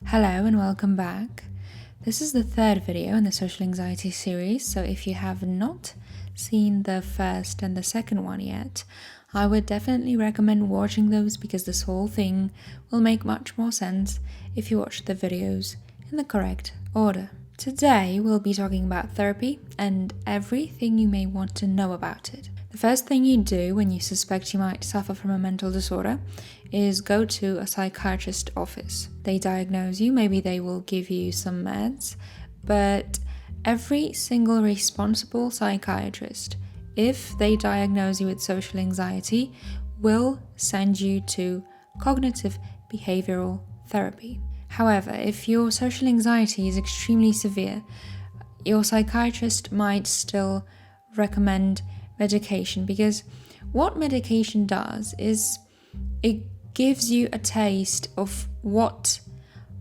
Hello and welcome back. This is the third video in the social anxiety series, so if you have not seen the first and the second one yet, I would definitely recommend watching those because this whole thing will make much more sense if you watch the videos in the correct order. Today we'll be talking about therapy and everything you may want to know about it. The first thing you do when you suspect you might suffer from a mental disorder is go to a psychiatrist office. They diagnose you, maybe they will give you some meds, but every single responsible psychiatrist, if they diagnose you with social anxiety, will send you to cognitive behavioral therapy. However, if your social anxiety is extremely severe, your psychiatrist might still recommend medication, because what medication does is it gives you a taste of what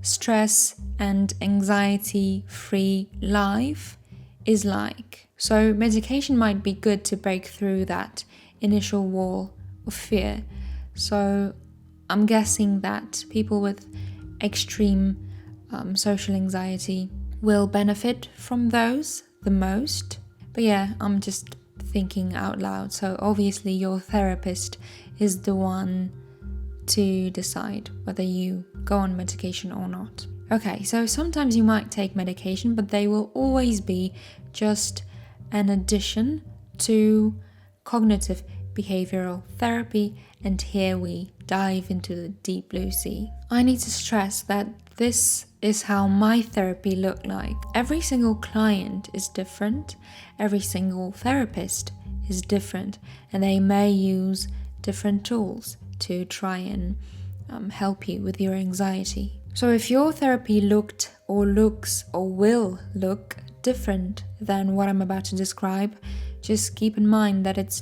stress and anxiety-free life is like. So medication might be good to break through that initial wall of fear. So I'm guessing that people with extreme social anxiety will benefit from those the most. But yeah, I'm just thinking out loud. So obviously your therapist is the one to decide whether you go on medication or not. Okay, so sometimes you might take medication, but they will always be just an addition to cognitive behavioral therapy, and here we dive into the deep blue sea. I need to stress that this is how my therapy looked like. Every single client is different, every single therapist is different, and they may use different tools to try and help you with your anxiety. So if your therapy looked or looks or will look different than what I'm about to describe, just keep in mind that it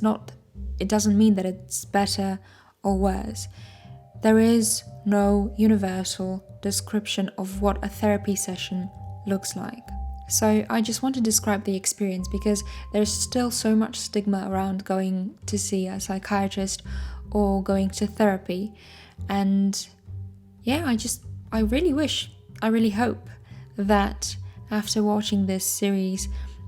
doesn't mean that it's better or worse. There is no universal description of what a therapy session looks like. So I just want to describe the experience because there's still so much stigma around going to see a psychiatrist or going to therapy. And yeah, I really hope that after watching this series,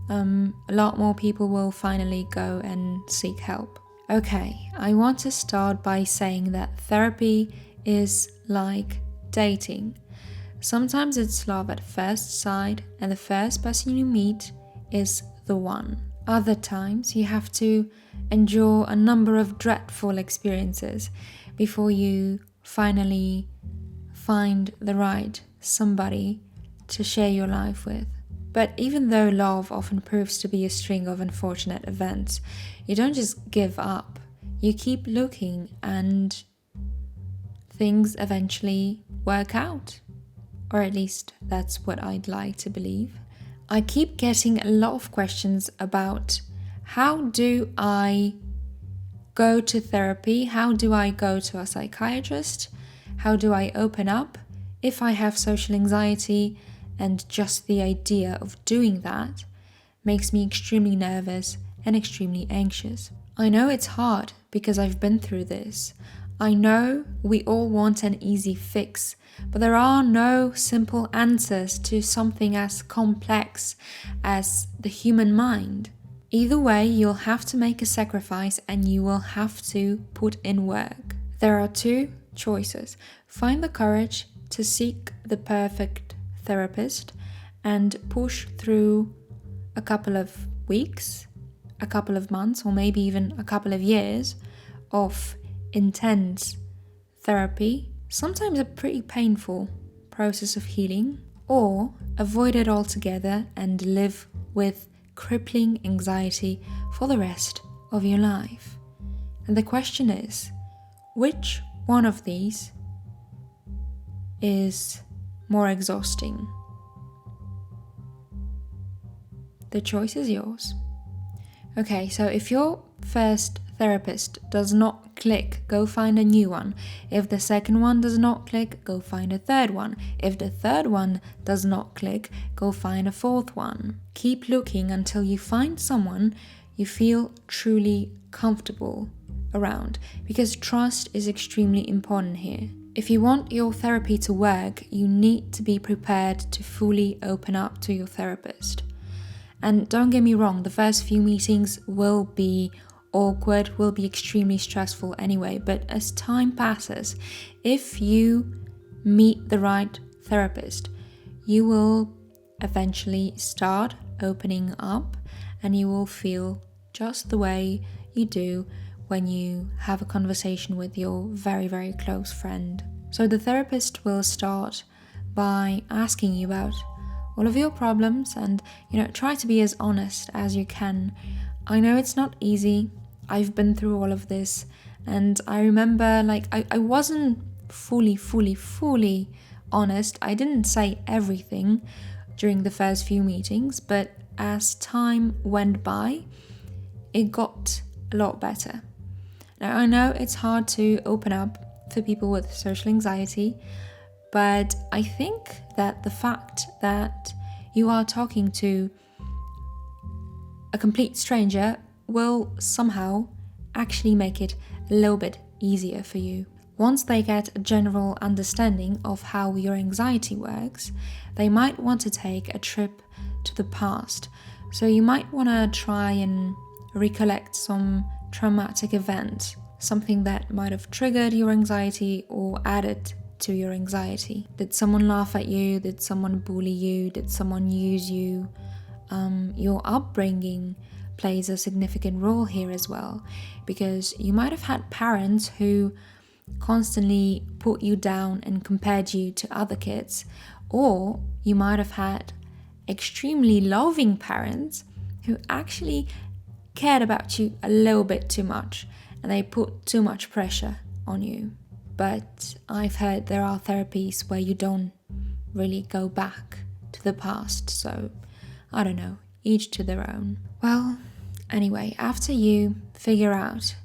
a lot more people will finally go and seek help. Okay, I want to start by saying that therapy is like dating. Sometimes it's love at first sight and the first person you meet is the one. Other times you have to endure a number of dreadful experiences before you finally find the right somebody to share your life with. But even though love often proves to be a string of unfortunate events, you don't just give up. You keep looking and things eventually work out. Or at least that's what I'd like to believe. I keep getting a lot of questions about how do I go to therapy? How do I go to a psychiatrist? How do I open up if I have social anxiety? And just the idea of doing that makes me extremely nervous and extremely anxious. I know it's hard because I've been through this. I know we all want an easy fix, but there are no simple answers to something as complex as the human mind. Either way, you'll have to make a sacrifice and you will have to put in work. There are two choices. Find the courage to seek the perfect therapist and push through a couple of weeks, a couple of months, or maybe even a couple of years of intense therapy, sometimes a pretty painful process of healing, or avoid it altogether and live with crippling anxiety for the rest of your life. And the question is, which one of these is more exhausting? The choice is yours. Okay, so if your first therapist does not click, go find a new one. If the second one does not click, go find a third one. If the third one does not click, go find a fourth one. Keep looking until you find someone you feel truly comfortable around, because trust is extremely important here. If you want your therapy to work, you need to be prepared to fully open up to your therapist. And don't get me wrong, the first few meetings will be awkward, will be extremely stressful anyway, but as time passes, if you meet the right therapist, you will eventually start opening up and you will feel just the way you do when you have a conversation with your very, very close friend. So the therapist will start by asking you about all of your problems and, try to be as honest as you can. I know it's not easy. I've been through all of this, and I remember I wasn't fully honest. I didn't say everything during the first few meetings, but as time went by, it got a lot better. Now, I know it's hard to open up for people with social anxiety, but I think that the fact that you are talking to a complete stranger will somehow actually make it a little bit easier for you. Once they get a general understanding of how your anxiety works, they might want to take a trip to the past. So you might want to try and recollect some traumatic event, something that might have triggered your anxiety or added to your anxiety. Did someone laugh at you? Did someone bully you? Did someone use you? Your upbringing plays a significant role here as well, because you might have had parents who constantly put you down and compared you to other kids, or you might have had extremely loving parents who actually cared about you a little bit too much and they put too much pressure on you. But I've heard there are therapies where you don't really go back to the past, so I don't know, each to their own. Well, anyway, after you figure out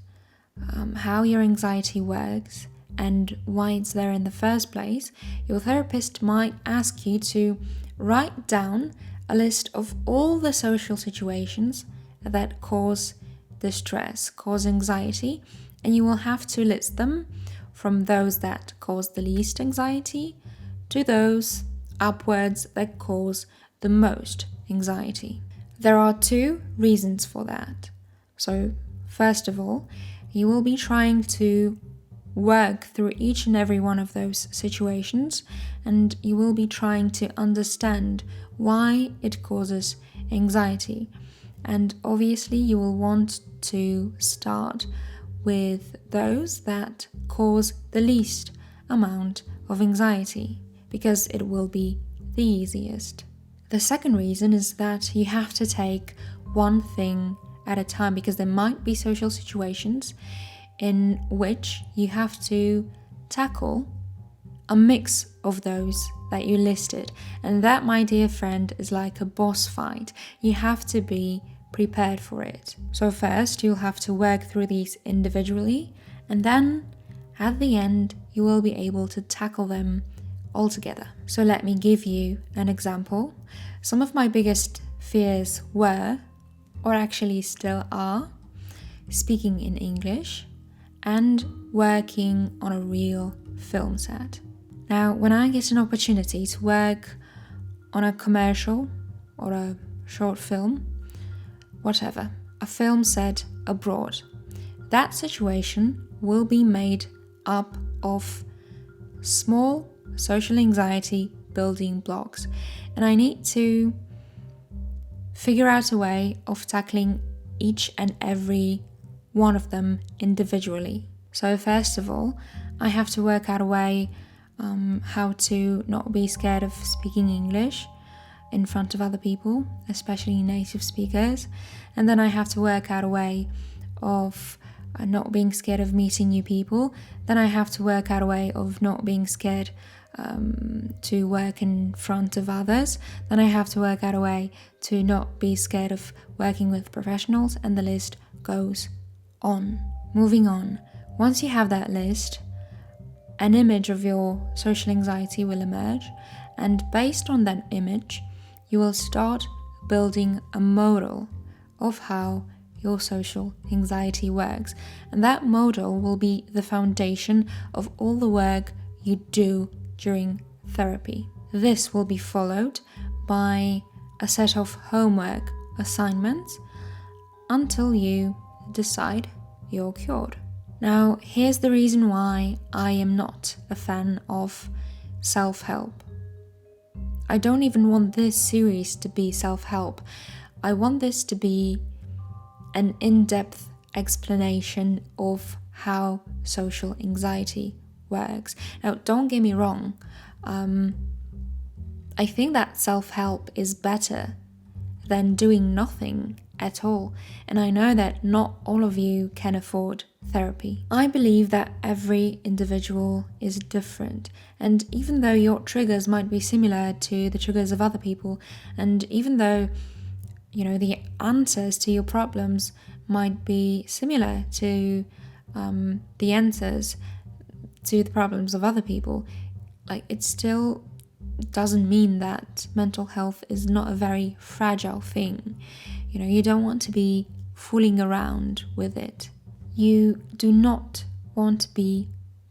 how your anxiety works and why it's there in the first place, your therapist might ask you to write down a list of all the social situations that cause distress, cause anxiety, and you will have to list them from those that cause the least anxiety to those upwards that cause the most anxiety. There are 2 reasons for that. So, first of all, you will be trying to work through each and every one of those situations, and you will be trying to understand why it causes anxiety. And obviously, you will want to start with those that cause the least amount of anxiety, because it will be the easiest. The second reason is that you have to take one thing at a time, because there might be social situations in which you have to tackle a mix of those that you listed. And that, my dear friend, is like a boss fight. You have to be prepared for it. So first, you'll have to work through these individually, and then at the end, you will be able to tackle them all together. So let me give you an example. Some of my biggest fears were, or actually still are, speaking in English and working on a real film set. Now, when I get an opportunity to work on a commercial or a short film, whatever, a film set abroad, that situation will be made up of small social anxiety building blocks, and I need to figure out a way of tackling each and every one of them individually. So first of all, I have to work out a way how to not be scared of speaking English in front of other people, especially native speakers. And then I have to work out a way of not being scared of meeting new people. Then I have to work out a way of not being scared to work in front of others. Then I have to work out a way to not be scared of working with professionals, and the list goes on. Moving on. Once you have that list, an image of your social anxiety will emerge, and based on that image, you will start building a model of how your social anxiety works. And that model will be the foundation of all the work you do during therapy. This will be followed by a set of homework assignments until you decide you're cured. Now, here's the reason why I am not a fan of self-help. I don't even want this series to be self-help. I want this to be an in-depth explanation of how social anxiety works. Now, don't get me wrong. I think that self-help is better than doing nothing at all. And I know that not all of you can afford therapy. I believe that every individual is different. And even though your triggers might be similar to the triggers of other people, and even though, the answers to your problems might be similar to the answers to the problems of other people, it still doesn't mean that mental health is not a very fragile thing. You don't want to be fooling around with it. You do not want to be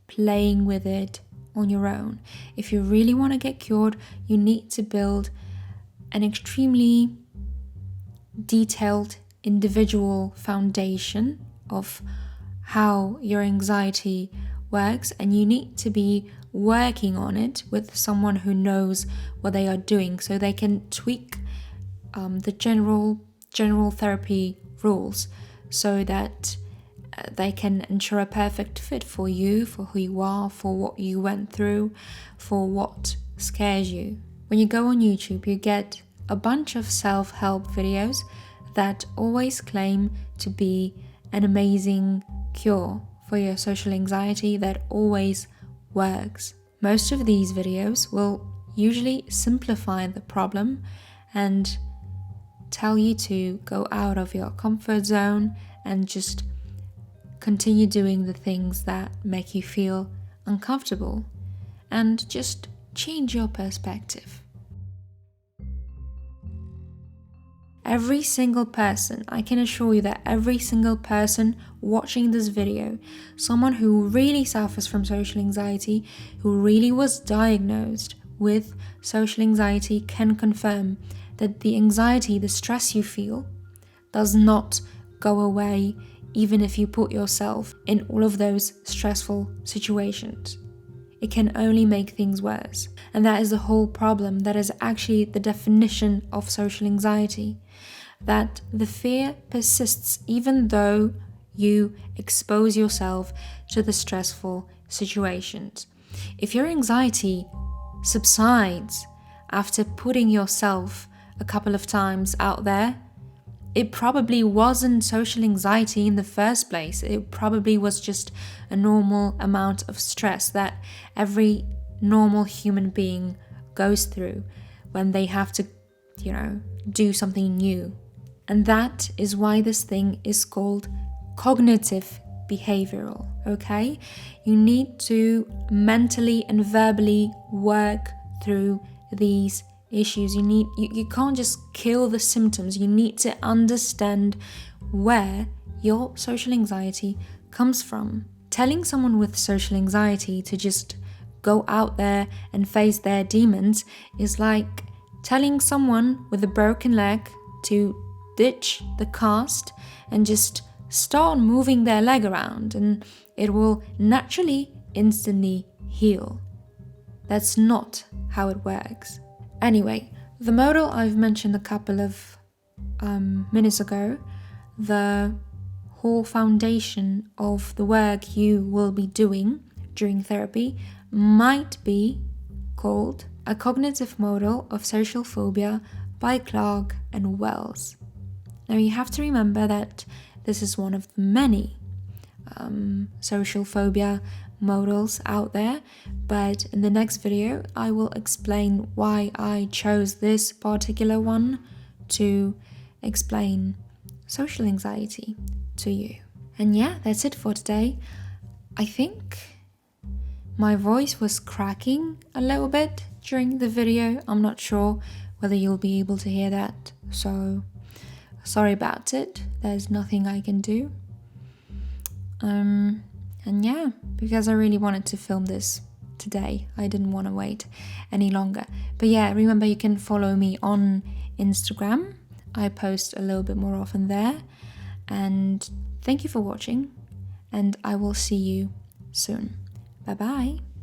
playing with it on your own. If you really want to get cured, you need to build an extremely detailed individual foundation of how your anxiety works, and you need to be working on it with someone who knows what they are doing, so they can tweak the general therapy rules so that they can ensure a perfect fit for you, for who you are, for what you went through, for what scares you. When you go on YouTube, you get a bunch of self-help videos that always claim to be an amazing cure for your social anxiety that always works. Most of these videos will usually simplify the problem and tell you to go out of your comfort zone and just continue doing the things that make you feel uncomfortable and just change your perspective. Every single person, I can assure you that every single person watching this video, someone who really suffers from social anxiety, who really was diagnosed with social anxiety, can confirm that the anxiety, the stress you feel, does not go away even if you put yourself in all of those stressful situations. It can only make things worse. And that is the whole problem. That is actually the definition of social anxiety. That the fear persists even though you expose yourself to the stressful situations. If your anxiety subsides after putting yourself a couple of times out there, it probably wasn't social anxiety in the first place. It probably was just a normal amount of stress that every normal human being goes through when they have to, do something new. And that is why this thing is called cognitive behavioral, okay? You need to mentally and verbally work through these issues. You can't just kill the symptoms. You need to understand where your social anxiety comes from. Telling someone with social anxiety to just go out there and face their demons is like telling someone with a broken leg to ditch the cast and just start moving their leg around, and it will naturally, instantly heal. That's not how it works. Anyway, the model I've mentioned a couple of minutes ago, the whole foundation of the work you will be doing during therapy, might be called a cognitive model of social phobia by Clark and Wells. Now you have to remember that this is one of the many social phobia models out there, but in the next video I will explain why I chose this particular one to explain social anxiety to you. And yeah, that's it for today. I think my voice was cracking a little bit during the video. I'm not sure whether you'll be able to hear that, so sorry about it. There's nothing I can do. And yeah, because I really wanted to film this today. I didn't want to wait any longer. But yeah, remember you can follow me on Instagram. I post a little bit more often there. And thank you for watching, and I will see you soon. Bye bye.